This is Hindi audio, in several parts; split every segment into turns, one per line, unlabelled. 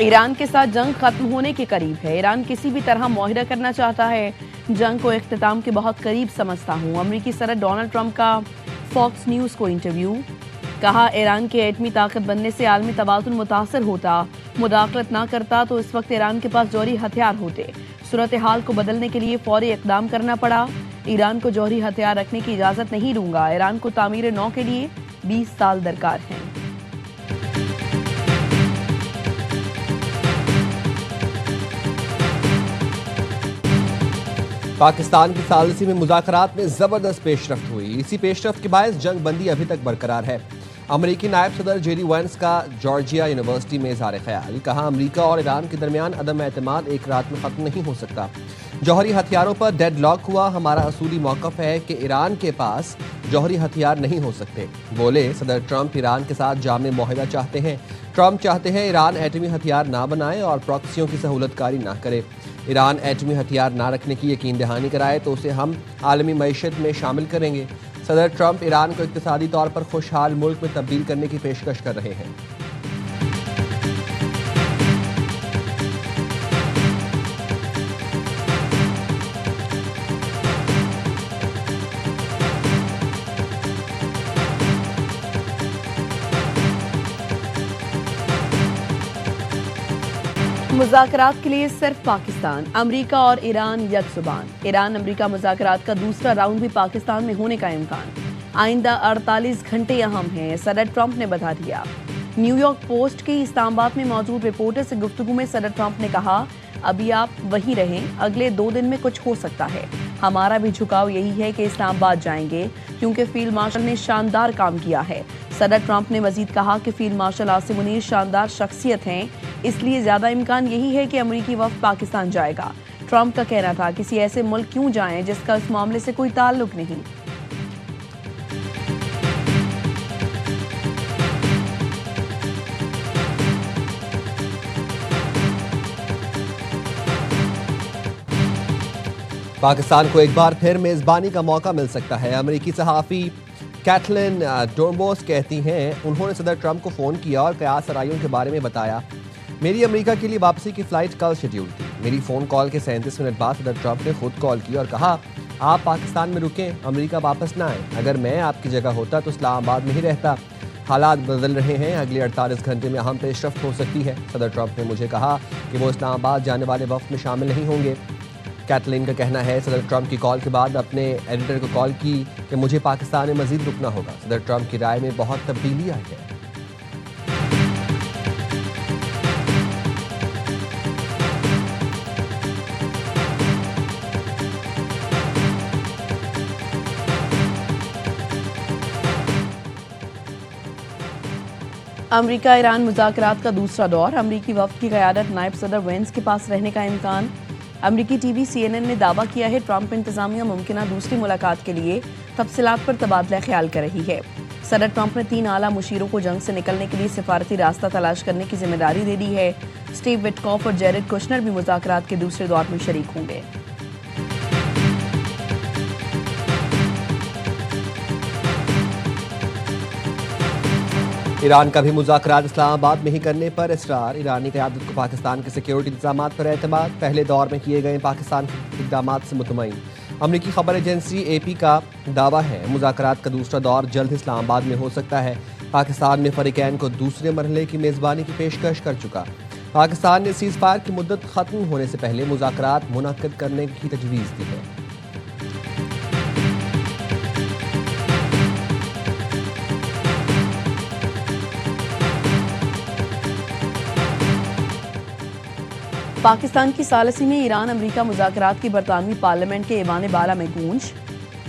ईरान के साथ जंग खत्म होने के करीब है। ईरान किसी भी तरह मुआहिदा करना चाहता है। जंग को इख्तिताम के बहुत करीब समझता हूं। अमेरिकी सदर डोनाल्ड ट्रंप का फॉक्स न्यूज को इंटरव्यू। कहा, ईरान के एटमी ताकत बनने से आलमी तवाज़ुन मुतासर होता। मुदाखलत ना करता तो इस वक्त ईरान के पास जौहरी हथियार होते। सूरत हाल को बदलने के लिए फौरी इकदाम करना पड़ा। ईरान को जौहरी हथियार रखने की इजाजत नहीं दूंगा। ईरान को तामीर नौ के लिए 20 साल दरकार हैं।
पाकिस्तान की सालिसी में मुज़ाकरात में जबरदस्त पेशरफ्त हुई। इसी पेशरफ्त के बायस जंग बंदी अभी तक बरकरार है। अमेरिकी नायब सदर जेडी वैंस का जॉर्जिया यूनिवर्सिटी में इज़हार ख्याल। कहा, अमेरिका और ईरान के दरमियान अदम एतमाद एक रात में खत्म नहीं हो सकता। जौहरी हथियारों पर डेडलॉक हुआ। हमारा असूली मौक़िफ़ है कि ईरान के पास जौहरी हथियार नहीं हो सकते। बोले सदर ट्रंप ईरान के साथ जामे मुआहिदा चाहते हैं। ट्रंप चाहते हैं ईरान एटमी हथियार ना बनाए और प्रॉक्सियों की सहूलतकारी ना करे। ईरान एटमी हथियार ना रखने की यकीन दहानी कराए तो उसे हम आलमी मईशत में शामिल करेंगे। सदर ट्रंप ईरान को इक़्तिसादी तौर पर खुशहाल मुल्क में तब्दील करने की पेशकश कर रहे हैं।
मुज़ाकरात के लिए सिर्फ पाकिस्तान, अमेरिका और ईरान यकजुबान। ईरान अमेरिका मुज़ाकरात का दूसरा राउंड भी पाकिस्तान में होने का इम्कान। आइंदा 48 घंटे अहम हैं, सदर ट्रंप ने बता दिया। न्यूयॉर्क पोस्ट की इस्लामाबाद में मौजूद रिपोर्टर से गुफ्तगू में सदर ट्रंप ने कहा, अभी आप वहीं रहें, अगले 2 दिन में कुछ हो सकता है। हमारा भी झुकाव यही है कि इस्लामाबाद जाएंगे क्योंकि फील्ड मार्शल ने शानदार काम किया है। सदर ट्रंप ने मजीद कहा कि फील्ड मार्शल आसिम मुनीर शानदार शख्सियत हैं, इसलिए ज्यादा इम्कान यही है कि अमेरिकी वफ्द पाकिस्तान जाएगा। ट्रंप का कहना था, किसी ऐसे मुल्क क्यों जाएं जिसका इस मामले से कोई ताल्लुक नहीं।
पाकिस्तान को एक बार फिर मेज़बानी का मौका मिल सकता है। अमेरिकी सहाफ़ी कैथलीन डोर्मोस कहती हैं, उन्होंने सदर ट्रंप को फ़ोन किया और क़यास आराइयों के बारे में बताया। मेरी अमेरिका के लिए वापसी की फ़्लाइट कल शेड्यूल थी। मेरी फ़ोन कॉल के 37 मिनट बाद सदर ट्रंप ने खुद कॉल की और कहा, आप पाकिस्तान में रुकें, अमेरिका वापस ना आए। अगर मैं आपकी जगह होता तो इस्लामाबाद में ही रहता। हालात बदल रहे हैं, अगले 48 घंटे में अहम पेशरफ्त हो सकती है। सदर ट्रंप ने मुझे कहा कि वो इस्लामाबाद जाने वाले वफ्द में शामिल नहीं होंगे। कैथलीन का कहना है, सदर ट्रंप की कॉल के बाद अपने एडिटर को कॉल की कि मुझे पाकिस्तान में मजीद रुकना होगा। सदर ट्रंप की राय में बहुत तब्दीली आई है।
अमेरिका ईरान मुज़ाकरात का दूसरा दौर। अमेरिकी वफ्द की क़यादत नायब सदर वेंस के पास रहने का इम्कान। अमेरिकी टीवी CNN ने दावा किया है, ट्रंप इंतजामिया मुमकिना दूसरी मुलाकात के लिए तफसीलात पर तबादला ख्याल कर रही है। सदर ट्रंप ने 3 आला मुशीरों को जंग से निकलने के लिए सिफारती रास्ता तलाश करने की जिम्मेदारी दे दी है। स्टीव विटकॉफ और जेरेड कुशनर भी मुज़ाकरात के दूसरे दौर में शरीक होंगे।
ईरान का भी मुज़ाकरात इस्लामाबाद में ही करने पर इसरार। ईरानी क़यादत को पाकिस्तान के सिक्योरिटी इंतजामात पर एतमाद। पहले दौर में किए गए पाकिस्तान के इक़दामात से मुतमईन। अमेरिकी खबर एजेंसी AP का दावा है, मुज़ाकरात का दूसरा दौर जल्द इस्लामाबाद में हो सकता है। पाकिस्तान में फ़रीक़ैन को दूसरे मरहले की मेज़बानी की पेशकश कर चुका। पाकिस्तान ने सीज़ फायर की मुद्दत ख़त्म होने से पहले मुज़ाकरात मुनक्किद करने की तजवीज़ दी है।
पाकिस्तान की सालिसी में ईरान अमेरिका मुज़ाकरात की बरतानवी पार्लियामेंट के ऐवान बाला में गूंज।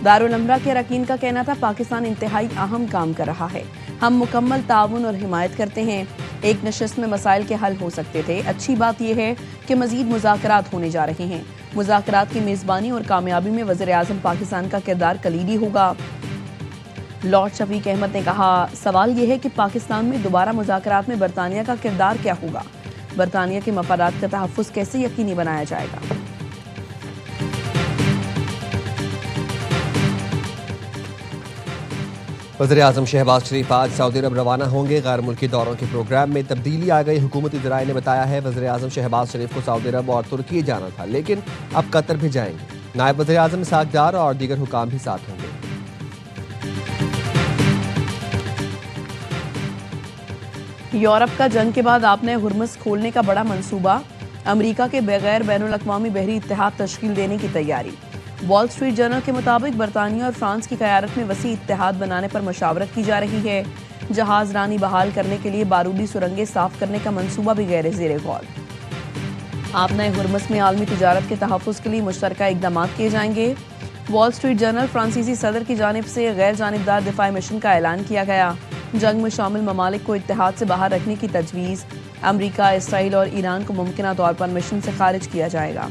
दारुल अमरा के अरकान का कहना था, पाकिस्तान इंतहाई अहम काम कर रहा है। हम मुकम्मल ताउन और हिमायत करते हैं। एक नशस्त में मसाइल के हल हो सकते थे। अच्छी बात यह है कि मजीद मुज़ाकरात होने जा रहे हैं। मुज़ाकरात की मेज़बानी और कामयाबी में वज़ीर आज़म पाकिस्तान का किरदार कलीदी होगा। लॉर्ड शफीक अहमद ने कहा, सवाल यह है कि पाकिस्तान में दोबारा मुज़ाकरात में बरतानिया का किरदार क्या होगा। बरतानिया के मफादात का तहफ़्फ़ुज़ कैसे यकीनी बनाया जाएगा।
वज़ीर-ए-आज़म शहबाज शरीफ आज सऊदी अरब रवाना होंगे। गैर मुल्की दौरों के प्रोग्राम में तब्दीली आ गई। हुकूमती ज़राए ने बताया है वज़ीर-ए-आज़म शहबाज शरीफ को सऊदी अरब और तुर्की जाना था, लेकिन अब कतर भी जाएंगे। नायब वज़ीर-ए-आज़म इसहाक डार और दीगर हुकाम भी साथ होंगे।
यूरोप का जंग के बाद आपने हुर्मुज़ खोलने का बड़ा मंसूबा। अमेरिका के बगैर बैनुल-अक़वामी बहरी इत्तेहाद तश्कील देने की तैयारी। वॉल स्ट्रीट जर्नल के मुताबिक बरतानिया और फ्रांस की क़यादत में वसी इत्तेहाद बनाने पर मशावरत की जा रही है। जहाज रानी बहाल करने के लिए बारूदी सुरंगें साफ करने का मंसूबा भी गैर ज़ेर गौर। आपने हुर्मुज़ में आलमी तिजारत के तहफ़्फ़ुज़ के लिए मुश्तरका इक़दाम किए जाएंगे। वॉल स्ट्रीट जर्नल फ्रांसीसी सदर की जानिब से गैर जानिबदार दिफाई मिशन का ऐलान किया गया। जंग में शामिल ममालिक को इत्तेहाद से बाहर रखने की तजवीज़। अमरीका, इसराइल और ईरान को मुमकिन तौर पर मिशन से खारिज किया जाएगा।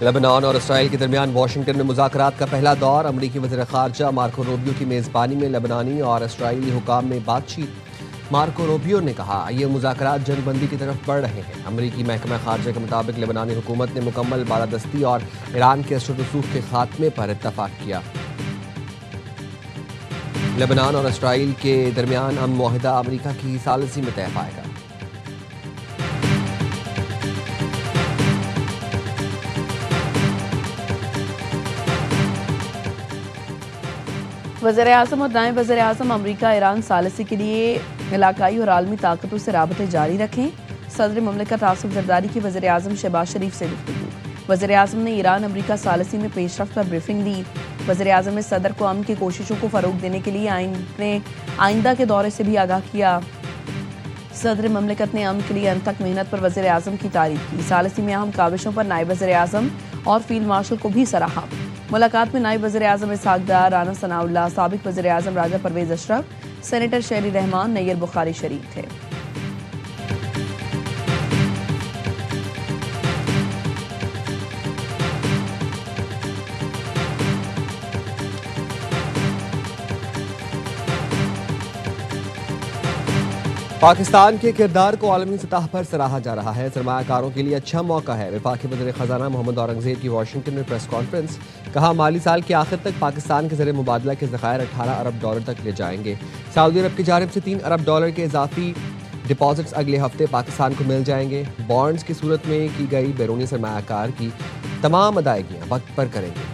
लेबनान और इसराइल के दरमियान वाशिंगटन में मुज़ाकरात का पहला दौर। अमरीकी वज़ीर ख़ारजा मार्को रूबियो की मेज़बानी में लेबनानी और इसराइली हुकाम में बातचीत। मार्को रूबियो ने कहा ये मुज़ाकरात जंगबंदी की तरफ बढ़ रहे हैं। अमरीकी महकमा ख़ारजा के मुताबिक लेबनानी हुकूमत ने मुकम्मल बालादस्ती और ईरान के असर रसूख के खात्मे पर इत्तफ़ाक़ किया। लेबनान और इसराइल के दरमियान अमन मुआहिदा अमरीका की सालिसी में तय पाएगा।
वज़ीर-ए-आज़म और नायब वज़ीर-ए-आज़म अमरीका ईरान सालिसी के लिए इलाकाई और आलमी ताकतों से राबते जारी रखें। सदर ममलिकत आसिफ ज़रदारी की वज़ीर-ए-आज़म शहबाज शरीफ से गुफ्तगू। वज़ीर-ए-आज़म ने ईरान अमरीका सालिसी में पेशरफ्त पर ब्रीफिंग दी। वज़ीर-ए-आज़म ने सदर को अमन की कोशिशों को फ़रोग़ देने के लिए आइंदा के दौरे से भी आगाह किया। सदर ममलिकत ने अमन के लिए अनथक मेहनत पर वज़ीर-ए-आज़म की तारीफ़ की। सालिसी में अहम काविशों पर नायब वज़ीर-ए-आज़म और फील्ड मार्शल को भी सराहा। मुलाकात में नायब वज़ीर-ए-आज़म इसहाक डार, राना सनाउल्लाह, साबिक़ वज़ीर-ए-आज़म राजा परवेज़ अशरफ, सेनेटर शेरी रहमान, नैयर बुखारी शरीक थे।
पाकिस्तान के किरदार को आलमी सतह पर सराहा जा रहा है। सरमायाकारों के लिए अच्छा मौका है। वफाकी वज़ीर ख़जाना मोहम्मद औरंगज़ेब की वाशिंगटन में प्रेस कॉन्फ्रेंस। कहा माली साल के आखिर तक पाकिस्तान के ज़रिए मुबादला के ज़खायर 18 अरब डॉलर तक ले जाएंगे। सऊदी अरब की जानिब से 3 अरब डॉलर के इजाफी डिपॉजिट्स अगले हफ्ते पाकिस्तान को मिल जाएंगे। बॉन्ड्स की सूरत में की गई बैरूनी सरमायाकार की तमाम अदायगियाँ वक्त पर करेंगे।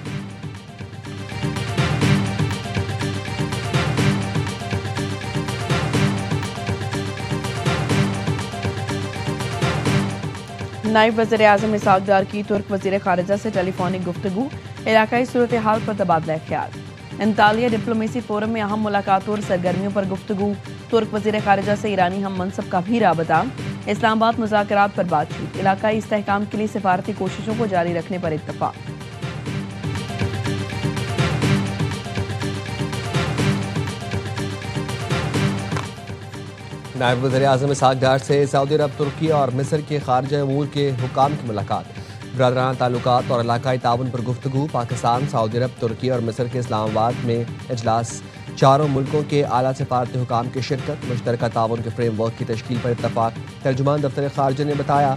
नायब वज़ीर-ए-आज़म इसहाक डार की तुर्क वज़ीर ख़ारिजा से टेलीफोनिक गुफ्तगू। इलाकाई सूरत हाल पर तबादला ख्याल। अंतालिया डिप्लोमेसी फोरम में अहम मुलाकातों और सरगर्मियों पर गुफ्तगू। तुर्क वज़ीर ख़ारिजा से ईरानी हम मनसब का भी राबता। इस्लामाबाद मुज़ाकरात पर बातचीत। इलाकाई इस्तेहकाम के लिए सिफारती कोशिशों को जारी रखने पर इत्तफ़ाक़।
नायब वज़ीर-ए-आज़म इसहाक डार से सऊदी अरब, तुर्की और मिस्र के ख़ारिजा अमूर के हुकाम की मुलाकात। बरादराना ताल्लुकात और इलाकाई ताउन पर गुफ्तगू। पाकिस्तान, सऊदी अरब, तुर्की और मिस्र के इस्लामाबाद में इजलास। चारों मुल्कों के आला सफारती हुकाम की शिरकत। मुश्तरका ताउन के फ्रेम वर्क की तश्कील पर इत्तफ़ाक़। तर्जुमान दफ्तर ख़ारजा ने बताया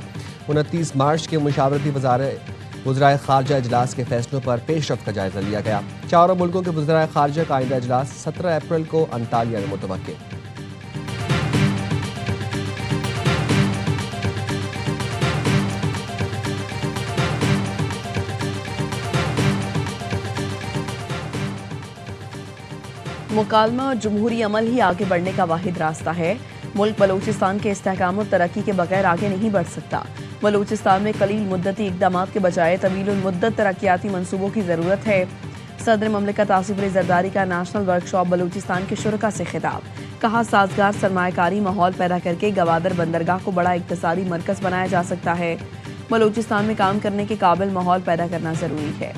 29 मार्च के मुशावरती वज़राए ख़ारजा इजलास के फैसलों पर पेशरफ्त का जायज़ा लिया गया। चारों मुल्कों के वज़राए ख़ारजा का आइंदा इजलास 17 अप्रैल को अंतालिया में मुतवक्किल।
मुकालमा और जमहूरी अमल ही आगे बढ़ने का वाहिद रास्ता है। मुल्क बलूचिस्तान के इस्तेहकाम और तरक्की के बगैर आगे नहीं बढ़ सकता। बलूचिस्तान में कलील मुद्दती इक़दाम के बजाय तवील मुद्दत तरक्याती मंसूबों की ज़रूरत है। सदर ममलिकत आसिफ अली ज़रदारी का नेशनल वर्कशॉप बलूचिस्तान के शुरका से खिताब। कहा साजगार सरमायाकारी माहौल पैदा करके गवादर बंदरगाह को बड़ा इक़्तिसादी मरकज़ बनाया जा सकता है। बलूचिस्तान में काम करने के काबिल माहौल पैदा करना ज़रूरी है।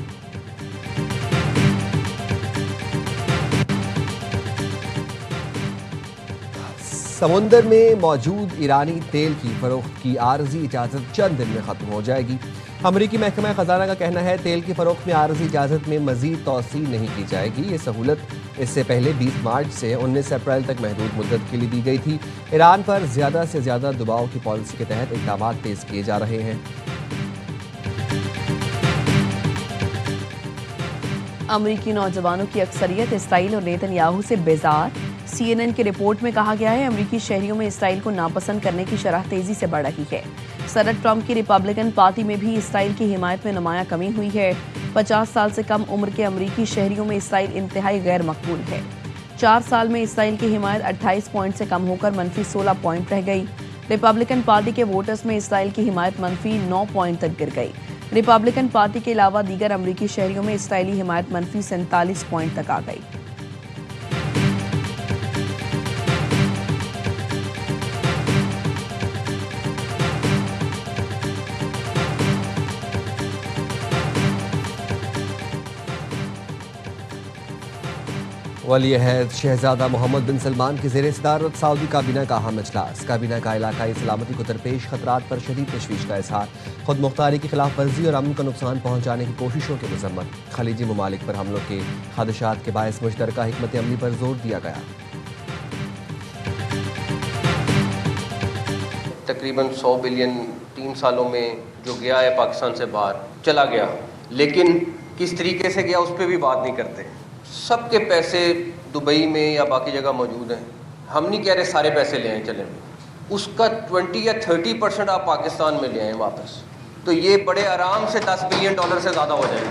समुंदर में मौजूद ईरानी तेल की फरोख्त की आर्जी इजाज़त चंद दिन में ख़त्म हो जाएगी। अमरीकी महकमा खजाना का कहना है तेल की फरोख्त में आरजी इजाज़त में मजीद तोसी नहीं की जाएगी। ये सहूलत इससे पहले 20 मार्च से 19 अप्रैल तक महदूद मुद्दत के लिए दी गई थी। ईरान पर ज़्यादा से ज़्यादा दबाव की पॉलिसी के तहत इक़दाम तेज़ किए जा रहे हैं।
अमरीकी नौजवानों की अक्सरियत इसराइल और नेतन्याहू से बेजार। CNN की रिपोर्ट में कहा गया है अमरीकी शहरियों में इसराइल को नापसंद करने की शरह तेजी से बढ़ रही है। सदर ट्रंप की रिपब्लिकन पार्टी में भी इसराइल की हिमायत में नुमाया कमी हुई है। 50 साल से कम उम्र के अमरीकी शहरियों में इसराइल इंतहाई गैर मकबूल है। 4 साल में इसराइल की हिमायत 28 पॉइंट से कम होकर -16 पॉइंट रह गई। रिपब्लिकन पार्टी के वोटर्स में इसराइल की हिमायत -9 पॉइंट तक गिर गई। रिपब्लिकन पार्टी के अलावा दीगर अमरीकी शहरियों में इसराइली हिमायत -47 पॉइंट तक आ गई।
वली अहद शहजादा मोहम्मद बिन सलमान की ज़ेर सदारत सऊदी काबीना का अहम इजलास। काबीना का इलाकाई सलामती को दरपेश खतरात पर शदीद तशवीश का इजहार। खुद मुख्तारी की खिलाफ वर्जी और अमन को नुकसान पहुँचाने की कोशिशों की मजम्मत। खलीजी ममालिक पर हमलों के खदशात के बायस मुश्तरका हिकमत अमली पर जोर दिया गया।
तकरीबन 100 बिलियन 3 सालों में जो गया है पाकिस्तान से बाहर चला गया, लेकिन किस तरीके से गया उस पर भी बात नहीं करते। सबके पैसे दुबई में या बाकी जगह मौजूद हैं। हम नहीं कह रहे सारे पैसे ले आए, चलें उसका 20 या 30% आप पाकिस्तान में ले आए वापस, तो ये बड़े आराम से $10 बिलियन से ज़्यादा हो जाएगा।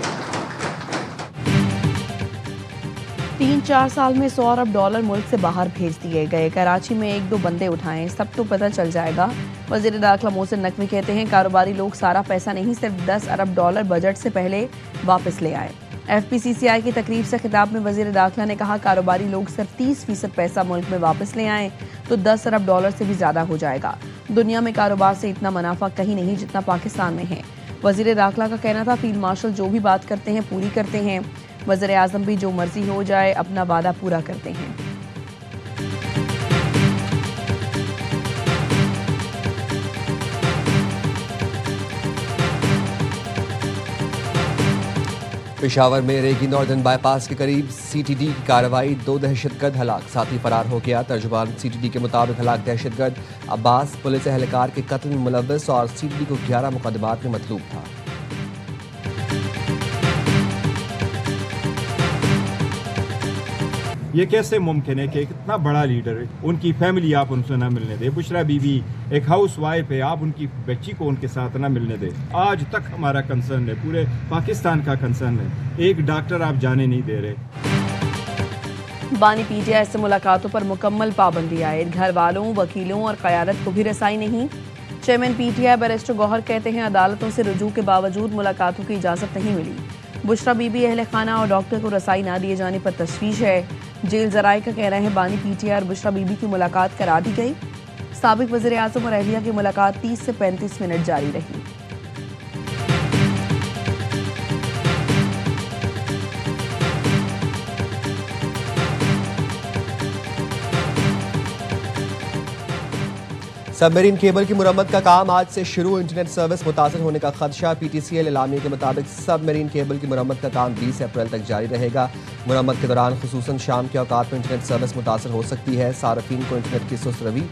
3-4 साल में $100 अरब मुल्क से बाहर भेज दिए गए। कराची में 1-2 बंदे उठाएं, सब तो पता चल जाएगा। वज़ीर दाखिला मोहसिन नकवी कहते हैं कारोबारी लोग सारा पैसा नहीं, सिर्फ $10 अरब बजट से पहले वापस ले आए। FPCCI की तकरीब से खिताब में वज़ीर दाखिला ने कहा कारोबारी लोग सिर्फ 30% पैसा मुल्क में वापस ले आएँ तो $10 अरब से भी ज़्यादा हो जाएगा। दुनिया में कारोबार से इतना मुनाफा कहीं नहीं जितना पाकिस्तान में है। वज़ीर दाखिला का कहना था फील्ड मार्शल जो भी बात करते हैं पूरी करते हैं। वज़ीर आज़म भी जो मर्जी हो जाए अपना वादा पूरा करते हैं।
पेशावर में रेगी नॉर्दर्न बाईपास के करीब CTD की कार्रवाई, 2 दहशतगर्द हलाक, साथी फरार हो गया। तर्जुमान CTD के मुताबिक हलाक दहशतगर्द अब्बास पुलिस एहलकार के कत्ल में मुलव्वस और CTD को 11 मुकदमात में मतलूब था।
ये कैसे मुमकिन है कि एक इतना बड़ा लीडर है, उनकी फैमिली आप उनसे ना मिलने दे। बुशरा बीबी एक हाउस वाइफ है, आप उनकी बच्ची को उनके साथ ना मिलने दे। आज तक हमारा कंसर्न है, पूरे पाकिस्तान का कंसर्न है। एक डॉक्टर आप जाने नहीं दे रहे।
बानी PTI से मुलाकातों पर मुकम्मल पाबंदी आयद। घर वालों, वकीलों और क़यादत को भी रसाई नहीं। चेयरमैन PTI बैरिस्टर गौहर कहते हैं अदालतों से रुजू के बावजूद मुलाकातों की इजाज़त नहीं मिली। बुशरा बीबी अहल खाना और डॉक्टर को रसाई ना दिए जाने पर तशवीश है। जेल जराए का कहना है बानी PTI और बुशरा बीबी की मुलाकात करा दी गई। साबिक वज़ीर आज़म और अहलिया की मुलाकात 30 से 35 मिनट जारी रही।
सबमरीन केबल की मुरम्मत का काम आज से शुरू। इंटरनेट सर्विस मुतासर होने का खदशा। PTCL एलामिया के मुताबिक सबमरीन केबल की मुरम्मत का काम 20 अप्रैल तक जारी रहेगा। मुरम्मत के दौरान खुसूसन शाम के औकात में इंटरनेट सर्विस मुतासर हो सकती है। सार्फिन को इंटरनेट की सुस्त रवी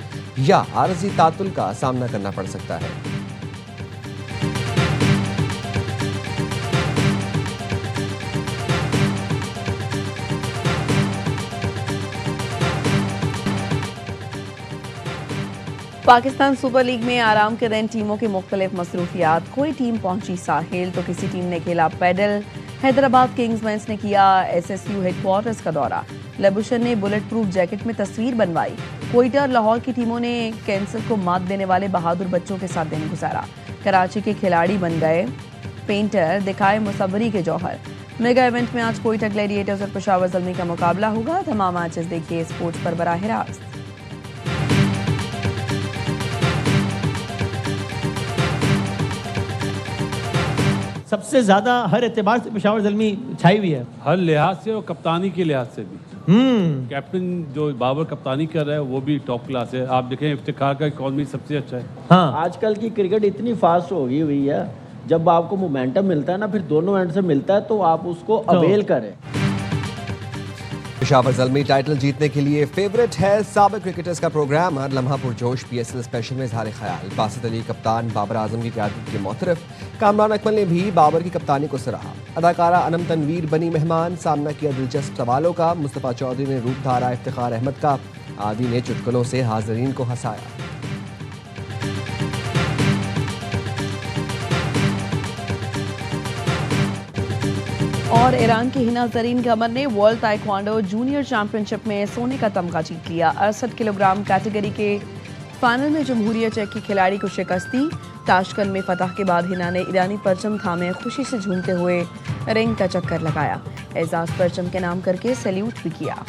या आरजी तातुल का सामना करना पड़ सकता है।
पाकिस्तान सुपर लीग में आराम के दिन टीमों की मुख्तलिफ मसरूफियात। कोई टीम पहुंची साहिल तो किसी टीम ने खेला पैडल। हैदराबाद किंग्समैन्स ने किया SSU हेडक्वार्टर्स का दौरा। लेबुशन ने बुलेट प्रूफ जैकेट में तस्वीर बनवाई। क्वेटा और लाहौर की टीमों ने कैंसर को मात देने वाले बहादुर बच्चों के साथ दिन गुजारा। कराची के खिलाड़ी बन गए पेंटर, दिखाए मुसव्वरी के जौहर। मेगा इवेंट में आज क्वेटा ग्लैडिएटर्स और पेशावर ज़ल्मी का मुकाबला होगा। तमाम मैचेस देखिए स्पोर्ट्स पर बराह रास्त।
सबसे ज्यादा हर एतबार से पेशावर ज़ल्मी छाई हुई है,
हर लिहाज से और कप्तानी के लिहाज से भी। कैप्टन जो बाबर कप्तानी कर रहा है वो भी टॉप क्लास है। आप देखें इफ्तिखार का इकॉनमी सबसे अच्छा है।
हाँ, आजकल की क्रिकेट इतनी फास्ट हो गई हुई है
जब आपको मोमेंटम मिलता है ना, फिर दोनों एंड से मिलता है, तो आप उसको अवेल करें।
पेशावर ज़ल्मी टाइटल जीतने के लिए फेवरेट है। साबिक क्रिकेटर्स का प्रोग्राम हर लम्हा पुरजोश। PSL स्पेशल में इज़हार ख्याल। बासित अली कप्तान बाबर आजम की क़यादत के मोतरफ। कामरान अकमल ने भी बाबर की कप्तानी को सराहा। अदाकारा अनम तनवीर बनी मेहमान। सामना किया दिलचस्प सवालों का। मुस्तफ़ा चौधरी ने रूप धारा इफ्तिखार अहमद का। आदि ने चुटकुलों से हाज़रीन को हंसाया।
और ईरान की हिना जरीन कमर ने वर्ल्ड ताइक्वांडो जूनियर चैंपियनशिप में सोने का तमगा जीत लिया। 68 किलोग्राम कैटेगरी के फाइनल में जमहूरिया चेक की खिलाड़ी को शिकस्त दी। ताशकंद में फतह के बाद हिना ने ईरानी परचम थामे खुशी से झूमते हुए रिंग का चक्कर लगाया। एजाज परचम के नाम करके सैल्यूट भी किया।